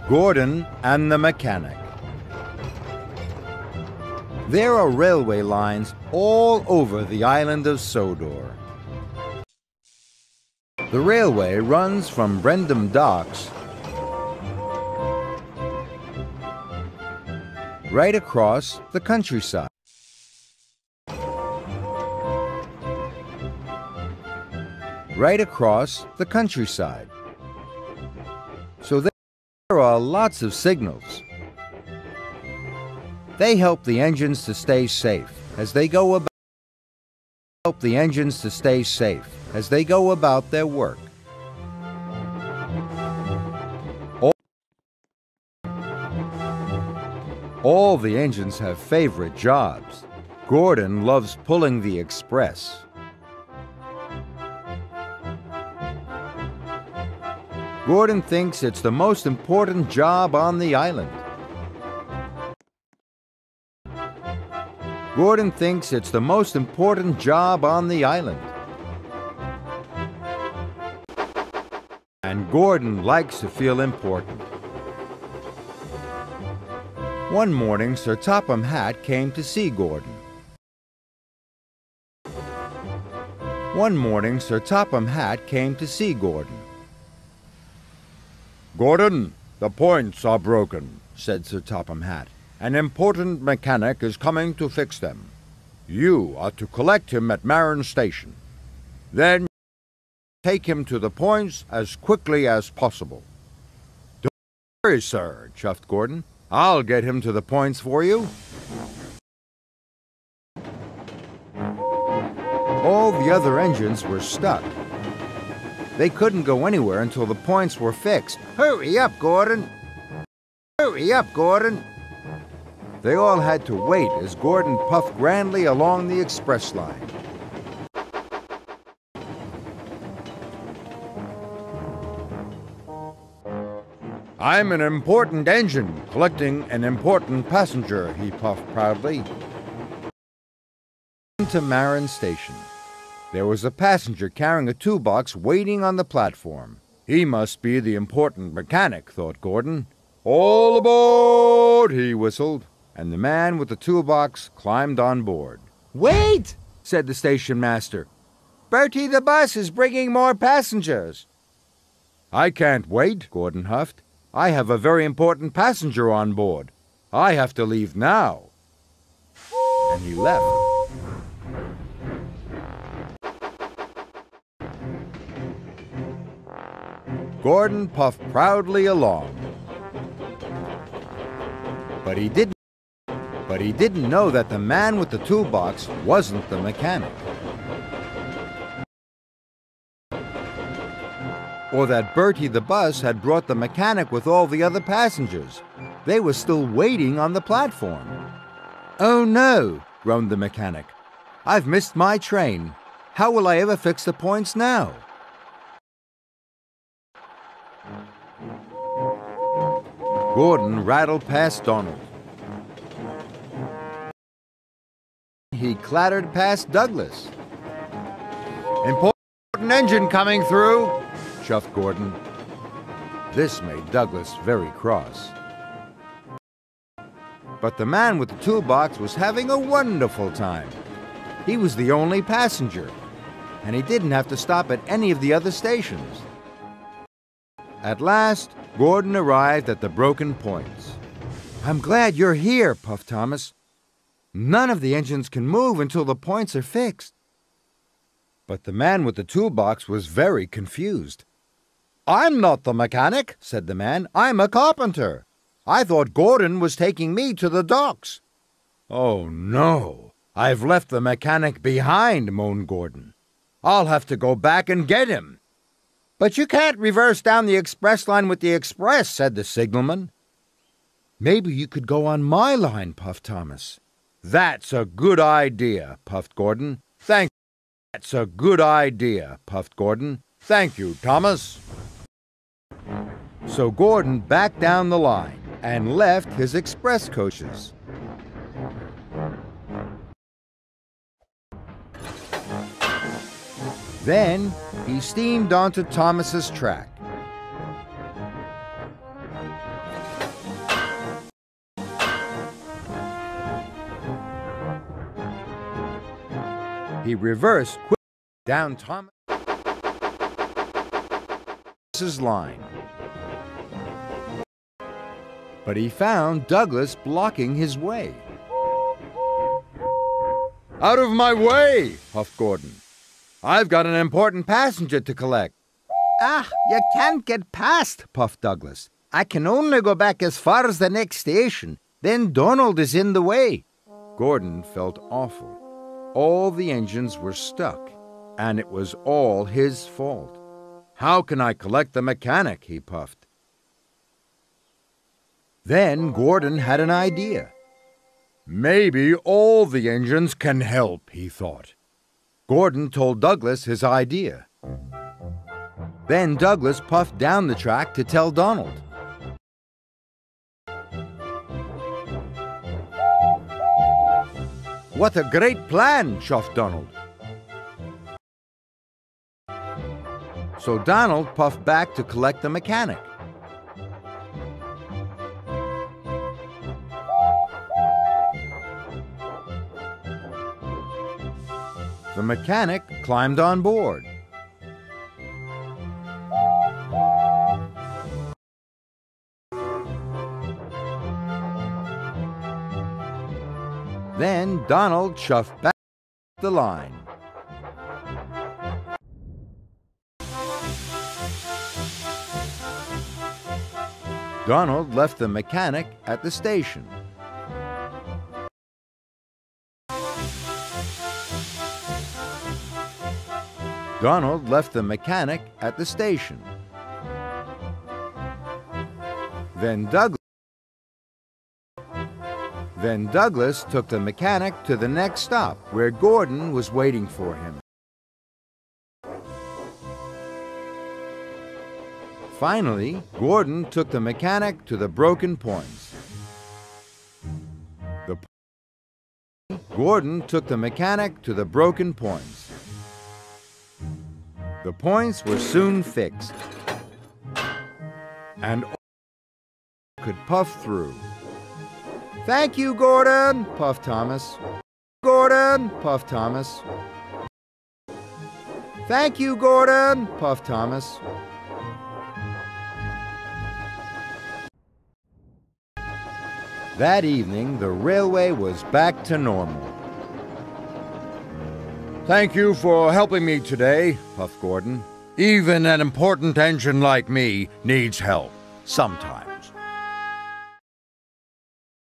Gordon and the Mechanic. There are railway lines all over the island of Sodor. The railway runs from Brendam Docks right across the countryside. Right across the countryside. So there are lots of signals. They help the engines to stay safe as they go about their work. All the engines have favorite jobs. Gordon loves pulling the express. Gordon thinks it's the most important job on the island. Gordon thinks it's the most important job on the island. And Gordon likes to feel important. One morning, Sir Topham Hatt came to see Gordon. One morning, Sir Topham Hatt came to see Gordon. "Gordon, the points are broken," said Sir Topham Hatt. "An important mechanic is coming to fix them. You are to collect him at Marin Station. Then take him to the points as quickly as possible." "Don't worry, sir," chuffed Gordon. "I'll get him to the points for you." All the other engines were stuck. They couldn't go anywhere until the points were fixed. "Hurry up, Gordon! Hurry up, Gordon!" They all had to wait as Gordon puffed grandly along the express line. "I'm an important engine, collecting an important passenger," he puffed proudly. To Marin Station. There was a passenger carrying a toolbox waiting on the platform. He must be the important mechanic, thought Gordon. "All aboard!" he whistled, and the man with the toolbox climbed on board. "Wait!" said the station master. "Bertie the bus is bringing more passengers." "I can't wait," Gordon huffed. "I have a very important passenger on board. I have to leave now." And he left. Gordon puffed proudly along. But he didn't know that the man with the toolbox wasn't the mechanic. Or that Bertie the bus had brought the mechanic with all the other passengers. They were still waiting on the platform. "Oh no," groaned the mechanic. "I've missed my train. How will I ever fix the points now?" Gordon rattled past Donald. He clattered past Douglas. "Important engine coming through," chuffed Gordon. This made Douglas very cross. But the man with the toolbox was having a wonderful time. He was the only passenger, and he didn't have to stop at any of the other stations. At last, Gordon arrived at the broken points. "I'm glad you're here," puffed Thomas. "None of the engines can move until the points are fixed." But the man with the toolbox was very confused. "I'm not the mechanic," said the man. "I'm a carpenter. I thought Gordon was taking me to the docks." "Oh, no. I've left the mechanic behind," moaned Gordon. "I'll have to go back and get him." "But you can't reverse down the express line with the express," said the signalman. "Maybe you could go on my line," puffed Thomas. "That's a good idea," puffed Gordon. "Thank you. That's a good idea," puffed Gordon. "Thank you, Thomas." So Gordon backed down the line and left his express coaches. Then he steamed onto Thomas's track. He reversed quickly down Thomas's line. But he found Douglas blocking his way. "Out of my way!" puffed Gordon. "I've got an important passenger to collect." "Ah, you can't get past," puffed Douglas. "I can only go back as far as the next station. Then Donald is in the way." Gordon felt awful. All the engines were stuck, and it was all his fault. "How can I collect the mechanic?" he puffed. Then Gordon had an idea. "Maybe all the engines can help," he thought. Gordon told Douglas his idea. Then Douglas puffed down the track to tell Donald. "What a great plan!" chuffed Donald. So Donald puffed back to collect the mechanic. The mechanic climbed on board. Then Donald shoved back the line. Donald left the mechanic at the station. Donald left the mechanic at the station. Then Douglas took the mechanic to the next stop, where Gordon was waiting for him. Finally, Gordon took the mechanic to the broken points. Gordon took the mechanic to the broken points. The points were soon fixed, and could puff through. "Thank you, Gordon," puffed Thomas. "Gordon," puffed Thomas. "Thank you, Gordon," puffed Thomas. That evening, the railway was back to normal. "Thank you for helping me today," puffed Gordon. "Even an important engine like me needs help sometimes."